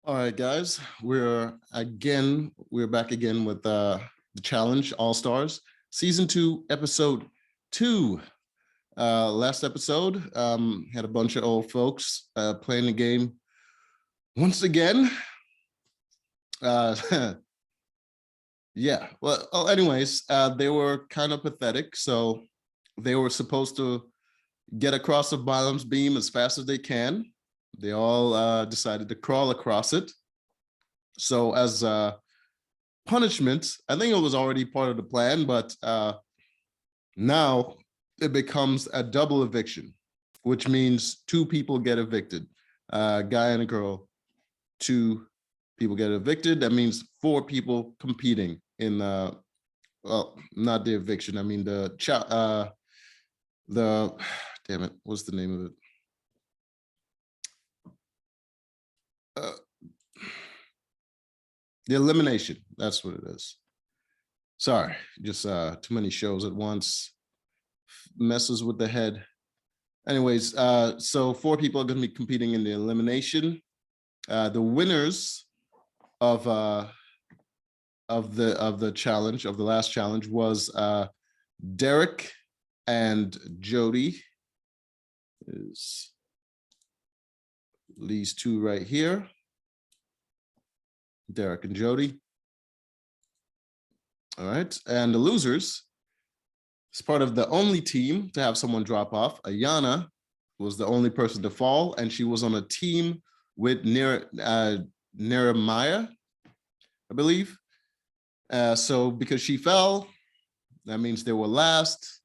All right, guys, we're back again with the challenge All-Stars season 2, episode 2. Last episode had a bunch of old folks playing the game once again. Yeah, well, anyways, they were kind of pathetic. So they were supposed to get across the bottom's beam as fast as they can. They all decided to crawl across it. So as punishment, I think it was already part of the plan, but now it becomes a double eviction, which means 2 people get evicted. A guy and a girl, 2 people get evicted. That means 4 people competing in well, not the eviction. I mean the damn it, what's the name of it? The elimination. That's what it is. Sorry, just too many shows at once. Messes with the head. Anyways, so 4 people are going to be competing in the elimination. The winners of the challenge, of the last challenge, was Derek and Jody. Is these 2 right here. Derek and Jody. All right, and the losers is part of the only team to have someone drop off. Ayana was the only person to fall, and she was on a team with Nehemiah, I believe. So because she fell, that means they were last,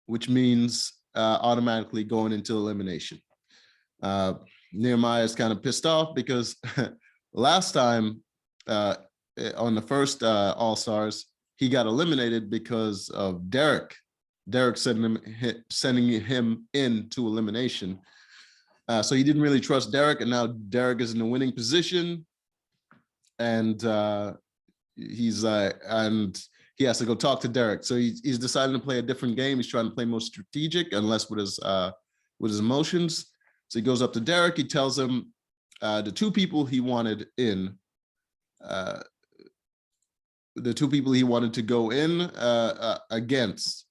which means automatically going into elimination. Nehemiah is kind of pissed off because last time on the first All-Stars, he got eliminated because of Derek. Derek sending him into elimination. So he didn't really trust Derek, and now Derek is in a winning position, and and he has to go talk to Derek. So he's deciding to play a different game. He's trying to play more strategic and less with his emotions. So he goes up to Derek. He tells him the 2 people he wanted in. The 2 people he wanted to go in against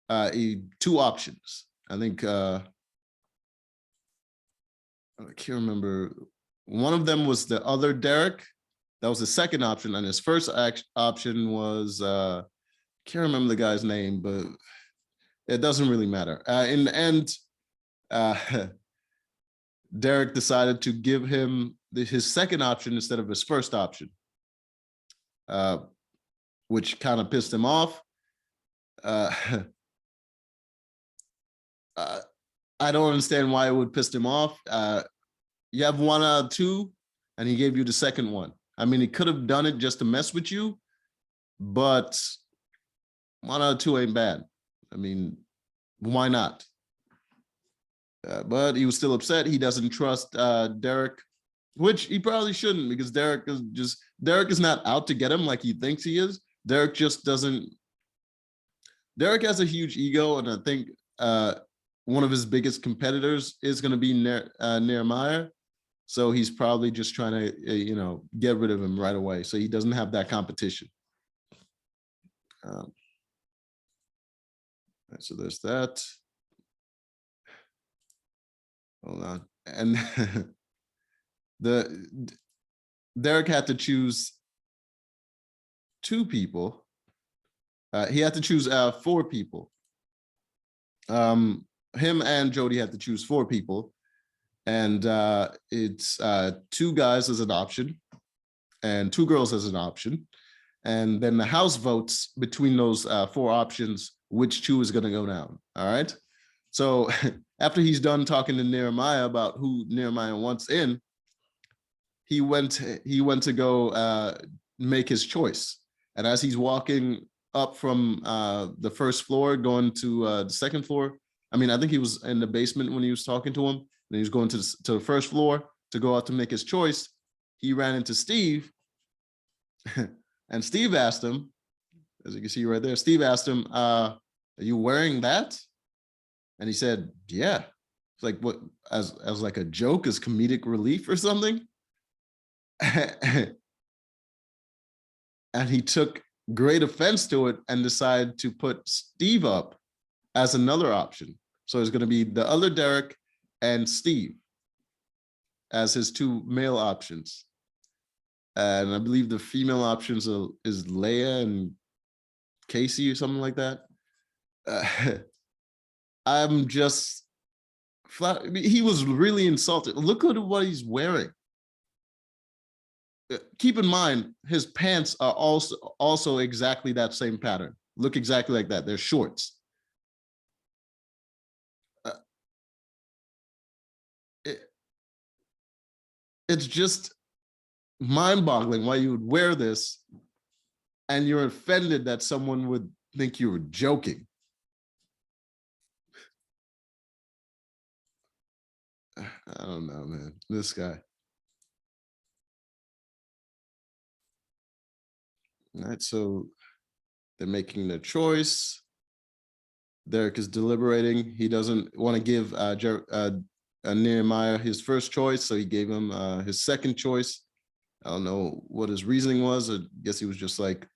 2 options. I think I can't remember. One of them was the other Derek. That was the second option, and his first option was can't remember the guy's name, but it doesn't really matter. In the end, Derek decided to give him his second option instead of his first option, which kind of pissed him off. I don't understand why it would piss him off. You have 1 out of 2, and he gave you the second one. I mean, he could have done it just to mess with you, but 1 out of 2 ain't bad. I mean, why not? But he was still upset. He doesn't trust Derek, which he probably shouldn't, because Derek is not out to get him like he thinks he is. Derek just doesn't. Derek has a huge ego, and I think one of his biggest competitors is going to be Nehemiah. So he's probably just trying to, get rid of him right away, so he doesn't have that competition. So there's that. Hold on. And Derek had to choose 2 people. He had to choose 4 people. Him and Jody had to choose 4 people, and it's 2 guys as an option and 2 girls as an option, and then the house votes between those 4 options which 2 is going to go down. All right, so after he's done talking to Nehemiah about who Nehemiah wants in, he went to go make his choice. And as he's walking up from the first floor going to the second floor, I mean, I think he was in the basement when he was talking to him, and he was going to the first floor to go out to make his choice. He ran into Steve, and Steve asked him, as you can see right there, Steve asked him, are you wearing that? And he said, yeah. It's like, what, as like a joke, as comedic relief or something? And he took great offense to it and decided to put Steve up as another option. So it's going to be the other Derek and Steve as his two male options. And I believe the female options is Leia and Casey or something like that. I'm just flat. I mean, he was really insulted. Look at what he's wearing. Keep in mind, his pants are also exactly that same pattern. Look exactly like that. They're shorts. It's just mind-boggling why you would wear this, and you're offended that someone would think you were joking. I don't know, man. This guy. All right, so they're making their choice. Derek is deliberating. He doesn't want to give Nehemiah his first choice, so he gave him his second choice. I don't know what his reasoning was. I guess he was just like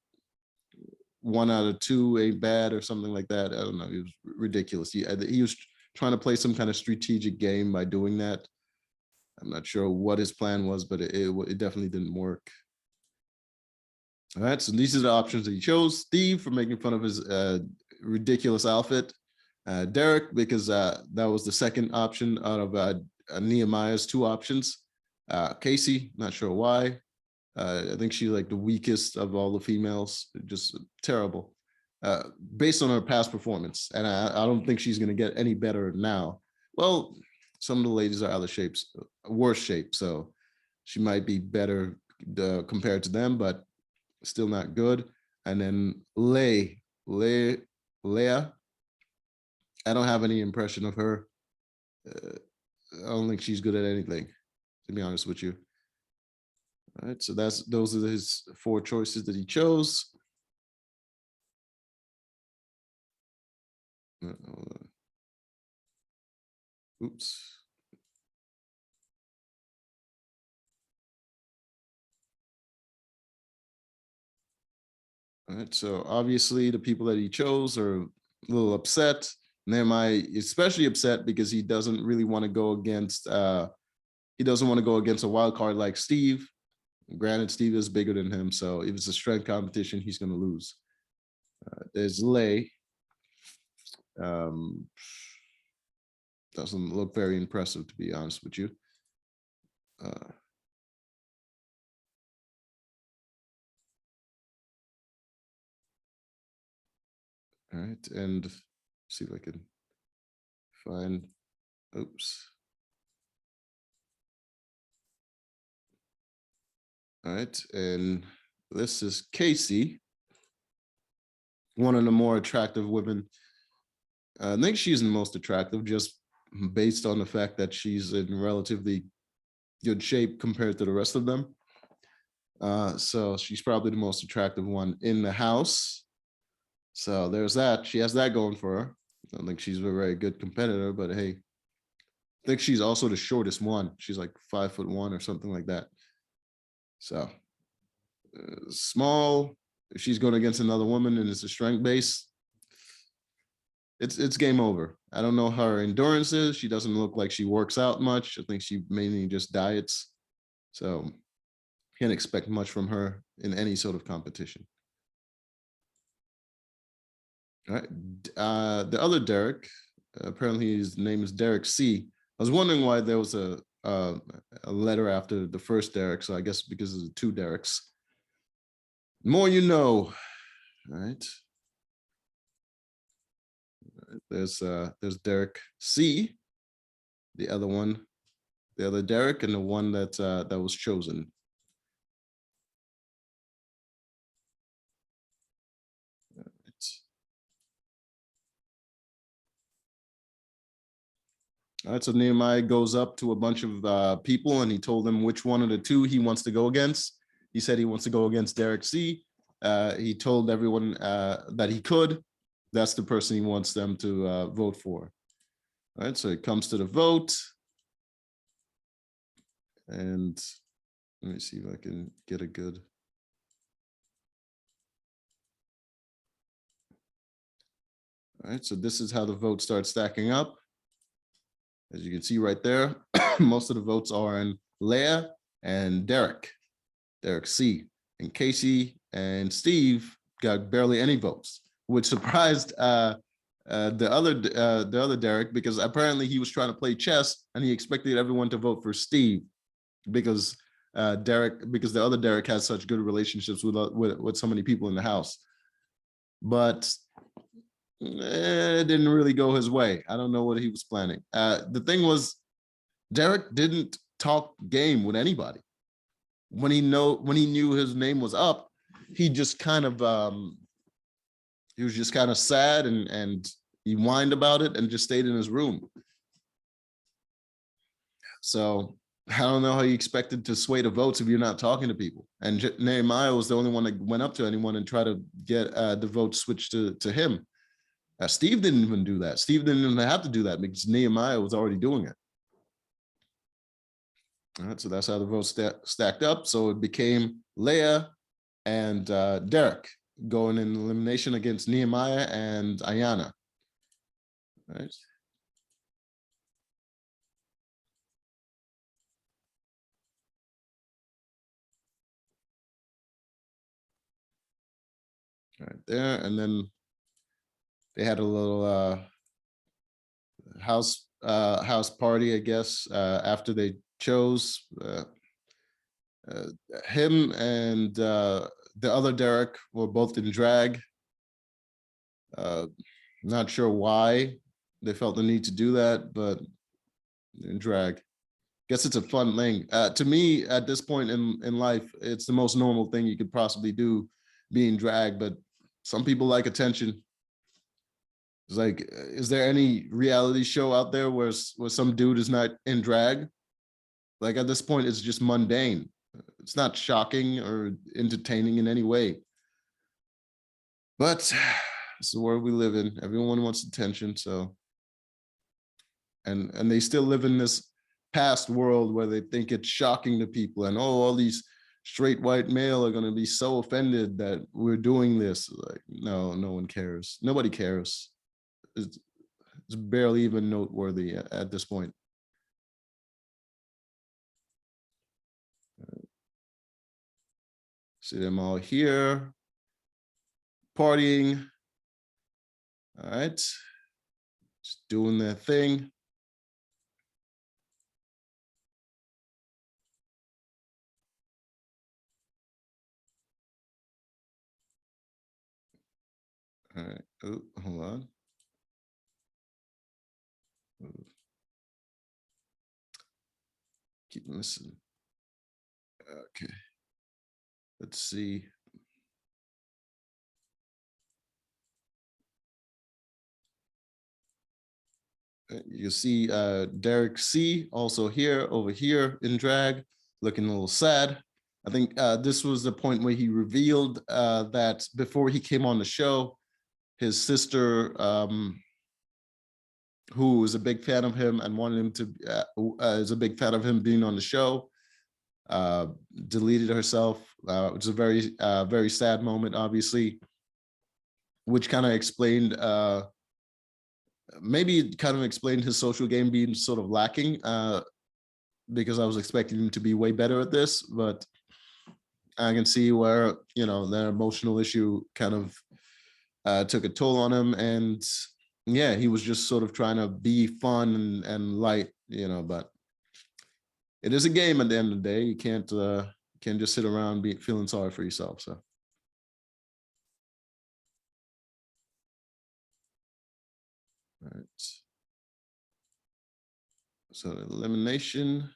1 out of 2 ain't bad or something like that. I don't know. It was ridiculous. He was trying to play some kind of strategic game by doing that. I'm not sure what his plan was, but it definitely didn't work. All right, so these are the options that he chose. Steve for making fun of his ridiculous outfit. Derek, because that was the second option out of Nehemiah's 2 options. Casey, not sure why. I think she's like the weakest of all the females, just terrible. Based on her past performance. And I don't think she's going to get any better now. Well, some of the ladies are out of shapes, worse shape. So she might be better compared to them, but still not good. And then Leia. I don't have any impression of her. I don't think she's good at anything, to be honest with you. All right, so those are his 4 choices that he chose. Oops. All right, so obviously the people that he chose are a little upset. Nehemiah especially upset because he doesn't really want to go against a wild card like Steve. Granted, Steve is bigger than him, so if it's a strength competition, he's going to lose. There's Lay. Doesn't look very impressive, to be honest with you. All right, and see if I can find, oops. All right, and this is Casey, one of the more attractive women. I think she's the most attractive just based on the fact that she's in relatively good shape compared to the rest of them. So she's probably the most attractive one in the house. So there's that. She has that going for her. I don't think she's a very good competitor, but hey, I think she's also the shortest one. She's like 5'1" or something like that. So small. If she's going against another woman and it's a strength base, it's game over. I don't know how her endurance is. She doesn't look like she works out much. I think she mainly just diets. So can't expect much from her in any sort of competition. All right. The other Derek, apparently his name is Derek C. I was wondering why there was a letter after the first Derek. So I guess because of the 2 Dereks. More you know. All right. There's Derek C, the other one, the other Derek, and the one that was chosen. All right, so Nehemiah goes up to a bunch of people and he told them which one of the 2 he wants to go against. He said he wants to go against Derek C. He told everyone that he could. That's the person he wants them to vote for. All right, so it comes to the vote. And Let me see if I can get a good. All right, so this is how the votes start stacking up. As you can see right there, most of the votes are in Leah and Derek C. And Casey and Steve got barely any votes, which surprised the other Derek, because apparently he was trying to play chess and he expected everyone to vote for Steve because because the other Derek has such good relationships with so many people in the house. But it didn't really go his way. I don't know what he was planning. The thing was, Derek didn't talk game with anybody. When he knew his name was up, he just kind of he was just kind of sad and he whined about it and just stayed in his room. So I don't know how you expected to sway the votes if you're not talking to people. And Nehemiah was the only one that went up to anyone and tried to get the vote switched to him. Steve didn't even do that. Steve didn't even have to do that because Nehemiah was already doing it. All right, so that's how the votes stacked up. So it became Leah and Derek going in elimination against Nehemiah and Ayana. All right. Right there, and then they had a little house party, I guess, after they chose him and the other Derek were both in drag. Not sure why they felt the need to do that, but in drag. Guess it's a fun thing. To me, at this point in life, it's the most normal thing you could possibly do, being drag, but some people like attention. It's like, is there any reality show out there where some dude is not in drag? Like at this point, it's just mundane. It's not shocking or entertaining in any way. But it's the world we live in. Everyone wants attention, so. And they still live in this past world where they think it's shocking to people and, oh, all these straight white male are going to be so offended that we're doing this. Like, no one cares. Nobody cares. It's barely even noteworthy at this point. See them all here partying. All right, just doing their thing. All right. Oh, hold on. Keep listening. Okay. Let's see. You see Derek C also here, over here in drag, looking a little sad. I think this was the point where he revealed that before he came on the show, his sister, who was a big fan of him and wanted him to, is a big fan of him being on the show, deleted herself, which is a very sad moment, obviously, which kind of explained, maybe it kind of explained his social game being sort of lacking, because I was expecting him to be way better at this, but I can see where, their emotional issue kind of took a toll on him. And yeah, he was just sort of trying to be fun and light, but it is a game at the end of the day. You can't just sit around feeling sorry for yourself. So. All right. So elimination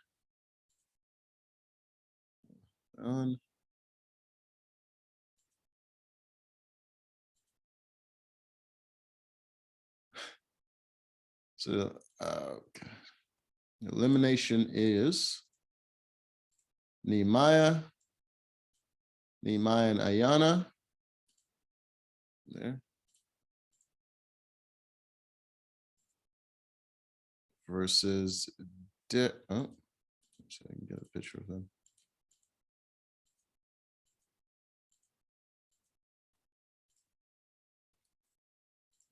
on. So elimination is Nehemiah and Ayana. There. Versus so I can get a picture of them.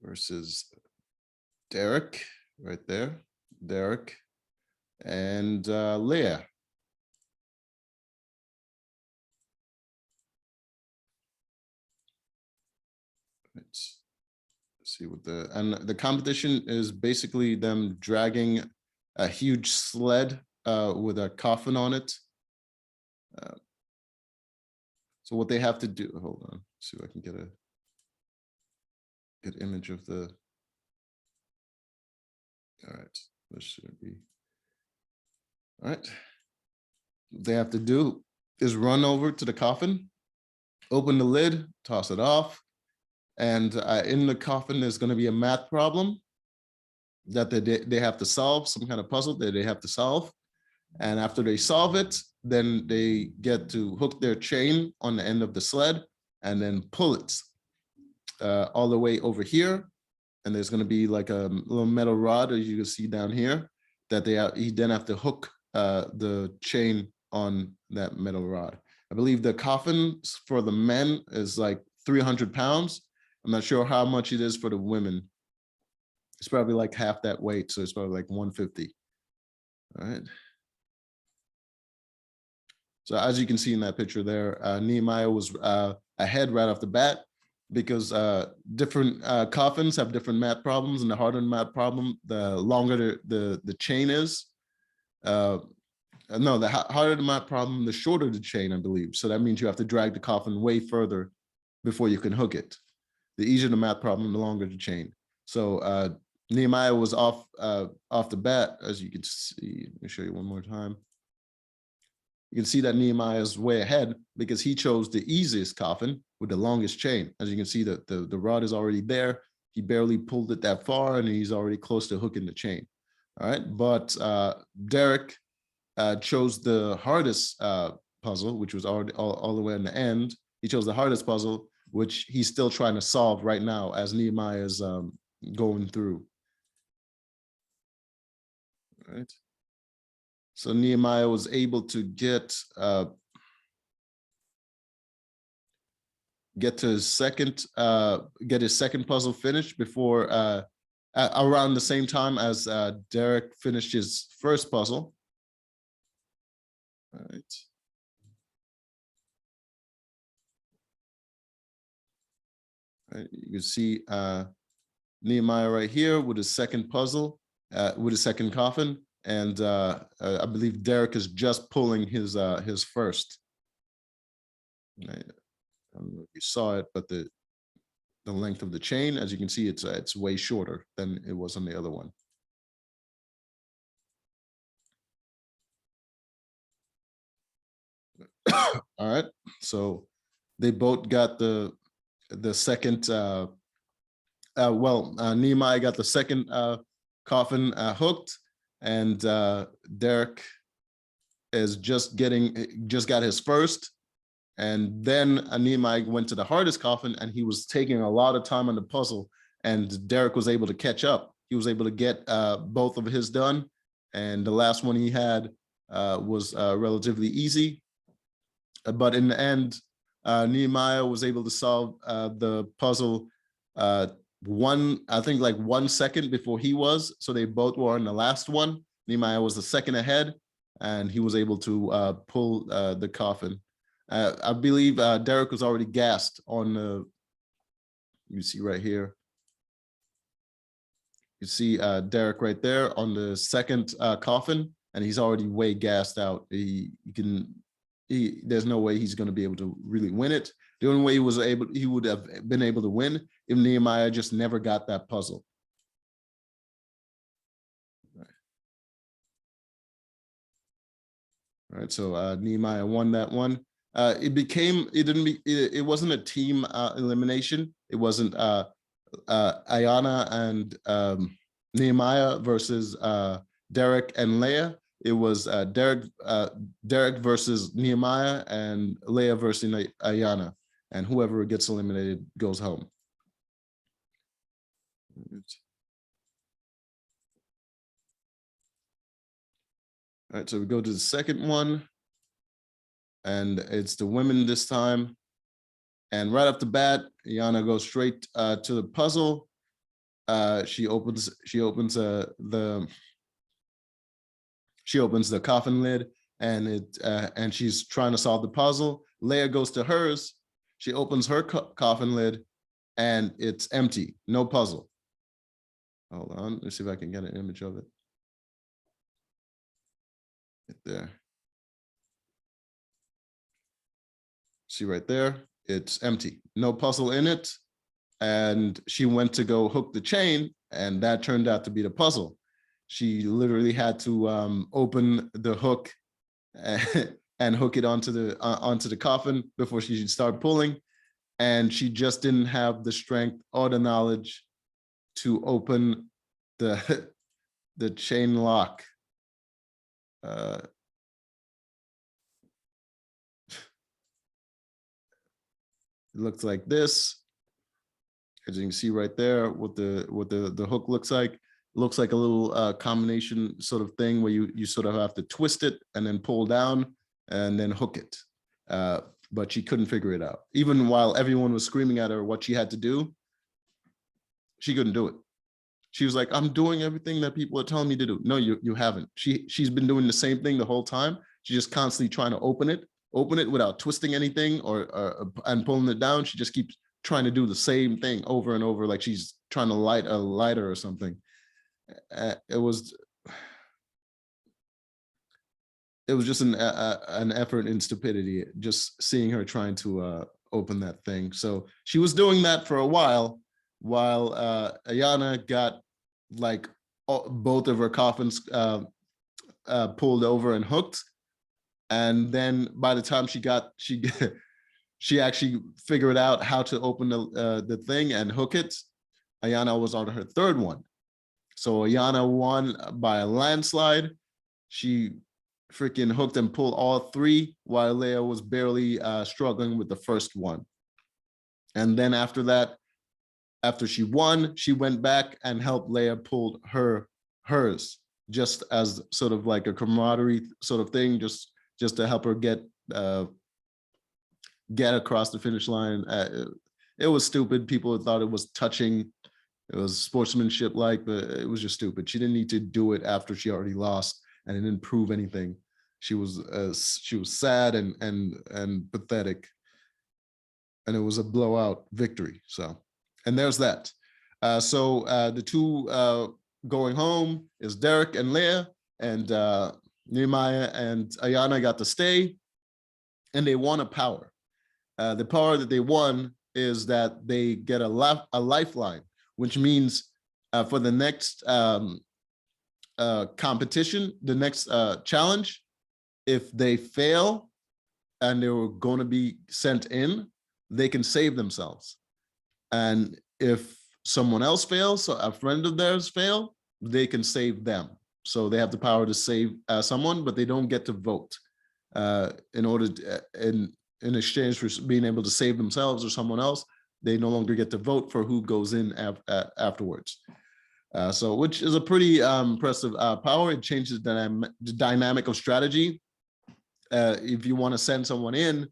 versus Derek right there. Derek and Leah. Let's see what the competition is basically them dragging a huge sled with a coffin on it. So what they have to do, hold on, see if I can get a good image of the, all right, this should be, all right. What they have to do is run over to the coffin, open the lid, toss it off, and in the coffin there's going to be a math problem that they have to solve, some kind of puzzle that they have to solve. And after they solve it, then they get to hook their chain on the end of the sled and then pull it all the way over here. And there's going to be like a little metal rod, as you can see down here, that he then have to hook the chain on that metal rod. I believe the coffin for the men is like 300 pounds. I'm not sure how much it is for the women. It's probably like half that weight, so it's probably like 150. All right. So as you can see in that picture there, Nehemiah was ahead right off the bat because different coffins have different math problems, and the harder the math problem, the longer the chain is. No, the harder the math problem, the shorter the chain, I believe. So that means you have to drag the coffin way further before you can hook it. The easier the math problem, the longer the chain. So Nehemiah was off the bat, as you can see. Let me show you one more time. You can see that Nehemiah is way ahead because he chose the easiest coffin with the longest chain. As you can see, that the rod is already there. He barely pulled it that far, and he's already close to hooking the chain. All right, but Derek chose the hardest puzzle, which was already all the way in the end. He chose the hardest puzzle, which he's still trying to solve right now as Nehemiah is going through. All right. So Nehemiah was able to get to his second puzzle finished before around the same time as Derek finished his first puzzle. All right. All right, you can see Nehemiah right here with his second puzzle, with his second coffin. And I believe Derek is just pulling his first. I don't know if you saw it, but the length of the chain, as you can see, it's way shorter than it was on the other one. All right, so they both got the second. Nehemiah got the second coffin hooked. And Derek is just got his first. And then Nehemiah went to the hardest coffin, and he was taking a lot of time on the puzzle, and Derek was able to catch up. He was able to get both of his done. And the last one he had was relatively easy. But in the end, Nehemiah was able to solve the puzzle I think like 1 second before he was. So they both were on the last one. Nehemiah was the second ahead, and he was able to pull the coffin. I believe Derek was already gassed on the, you see right here. You see Derek right there on the second coffin, and he's already way gassed out. There's no way he's going to be able to really win it. The only way he would have been able to win if Nehemiah just never got that puzzle. All right, so Nehemiah won that one. It wasn't a team elimination. It wasn't Ayana and Nehemiah versus Derek and Leah. It was Derek versus Nehemiah and Leah versus Ayana. And whoever gets eliminated goes home. All right, so we go to the second one. And it's the women this time. And right off the bat, Ayana goes straight to the puzzle. she opens the coffin lid, and she's trying to solve the puzzle. Leia goes to hers. She opens her coffin lid, and it's empty, no puzzle. Hold on, let's see if I can get an image of it. Right there. See right there, it's empty, no puzzle in it. And she went to go hook the chain, and that turned out to be the puzzle. She literally had to open the hook and hook it onto the coffin before she should start pulling. And she just didn't have the strength or the knowledge to open the chain lock. It looks like this. As you can see right there, what the hook looks like. It looks like a little combination sort of thing where you sort of have to twist it and then pull down and then hook it. But she couldn't figure it out. Even while everyone was screaming at her what she had to do, she couldn't do it. She was like, I'm doing everything that people are telling me to do. No, you haven't. She's been doing the same thing the whole time. She's just constantly trying to open it without twisting anything and pulling it down. She just keeps trying to do the same thing over and over, like she's trying to light a lighter or something. It was just an effort in stupidity, just seeing her trying to open that thing. So she was doing that for a while Ayanna got like both of her coffins pulled over and hooked. And then by the time she actually figured out how to open the thing and hook it, Ayanna was on her third one. So Ayanna won by a landslide. She freaking hooked and pulled all three, while Leia was barely struggling with the first one. And then after that, after she won, she went back and helped Leia pull hers, just as sort of like a camaraderie sort of thing, just to help her get across the finish line. It was stupid. People thought it was touching. It was sportsmanship like, but it was just stupid. She didn't need to do it after she already lost and it didn't prove anything. She was sad and pathetic, and it was a blowout victory. So, and there's that. So the two going home is Derek and Leia, and Nehemiah and Ayanna got to stay, and they won a power. The power that they won is that they get a lifeline, which means for the next competition, the next challenge, if they fail and they were going to be sent in, they can save themselves. And if someone else fails, so a friend of theirs fail, they can save them. So they have the power to save someone, but they don't get to vote in order to, in exchange for being able to save themselves or someone else. They no longer get to vote for who goes in afterwards. So, which is a pretty impressive power. It changes the dynamic of strategy. If you want to send someone in,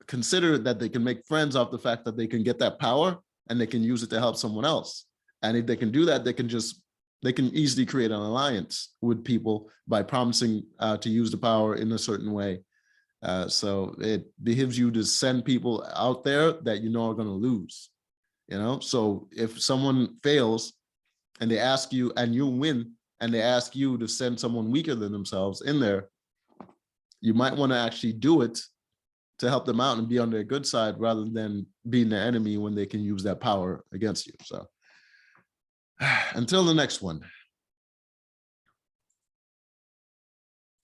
consider that they can make friends off the fact that they can get that power and they can use it to help someone else. And if they can do that, they can easily create an alliance with people by promising to use the power in a certain way. So it behooves you to send people out there that you know are going to lose. You know, so if someone fails and they ask you and you win, and they ask you to send someone weaker than themselves in there, you might want to actually do it to help them out and be on their good side rather than being their enemy when they can use that power against you. So until the next one.